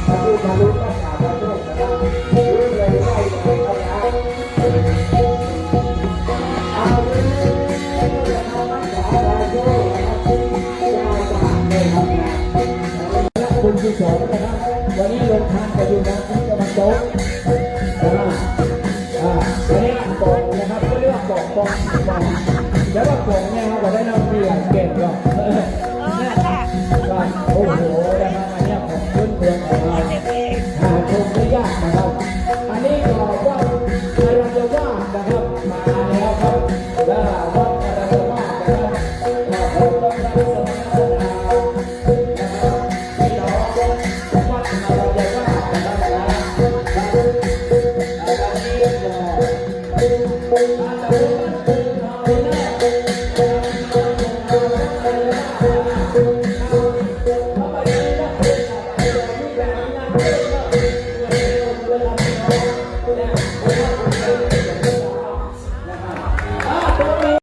ผู้บรรลุรักษาพระโชคนะครับรู้เลยได้เลยครับเอาเลยนะครับรักษาพระโชคนะครับคุณที่สองนะครับวันนี้ลงทางไปดูนะที่จะมาโต๊ะวันนี้กล่องนะครับก็เรียกว่ากล่องแล้วว่ากล่องเนี่ยเราก็ได้นำเรียนเก่งก็โอ้โหนะครับอันนี้ของพื้นเมืองของเรา